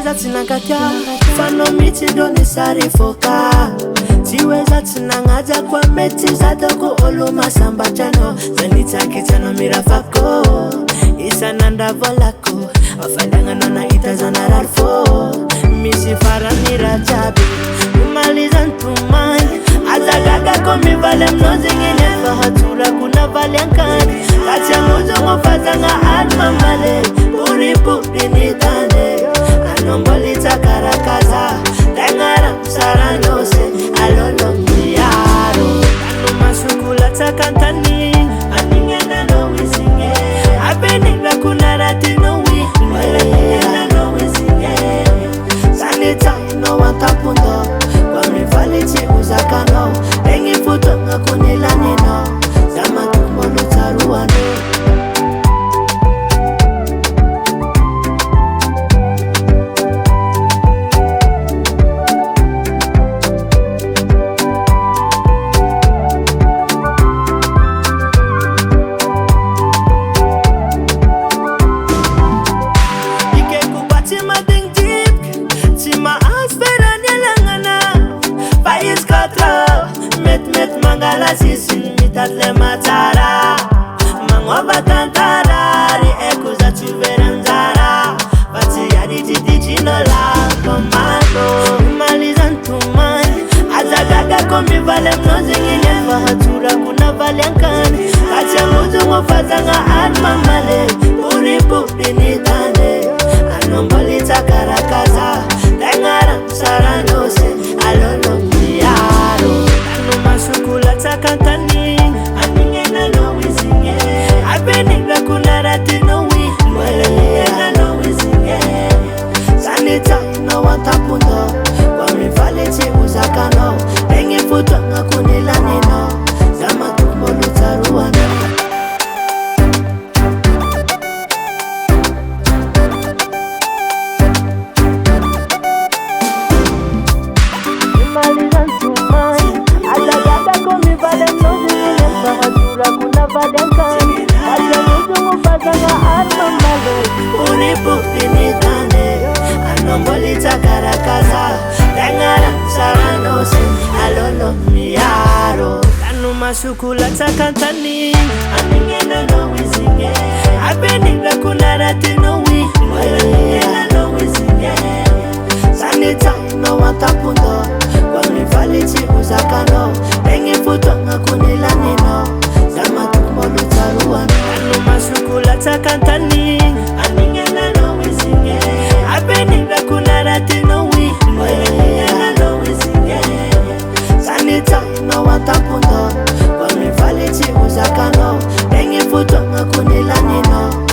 Tiweza tinangatia Fano miti doni sari foka Tiweza tinangaja kwa meti Zatoko olo masamba chano Zanita kitano mirafako Isa nanda volako Afadanga nana itazana ralfo Misi fara mirajabi Umaliza ntumani Azagaga komi vale mnozi ngine Fahatura kuna vale ankani Katia muzo ngofazanga adma male Puri puri nitane Anombolita karakaza Tengara Sarahanosy Alono miyaro Ano masukula takantani Aningena no wisinge Abenigla kunarati no wi Aningena no wisinge Sanita no watapundo Kwa mivaliti uzakano Engi futo ngakunilani Zama tumbolo taruano Mangala sisin mitat le matara Mangova tantara Ri ekuza tuveranzara Bati yadi titi no la komando Maliza ntumani Azagaga komi vale mnozi ngine Fahatura kuna vale ankani Katia muzu ngofazanga adma male Puri puri nitane Anombolita karakaza Tengara Sarahanosy Alono miyaro Masukula takantani Aningena no wisinge Abenigla kunarati no wi Aningena no wisinge Sanita no watapundo Kwa mivaleti uzakano Engi futo ngakunilani no Zama tumbolo taruano Anombolita karakaza Tengara Sarahanosy Alono miyaro Kanu masukula takantani Aningena no wisinge Abenigla kunarati no wi Aningena no wisinge Sanita no watapundo Kwa mivaliti uzakano Engi futo ngakunilani no Zama tumbolo taruano Kanu masukula takantani Aningena no wisinge Abenigla kunarati no wi Aningena no wisinge Sanita no watapundo Kwa mivaliti uzakano Engi futo ngakunilani no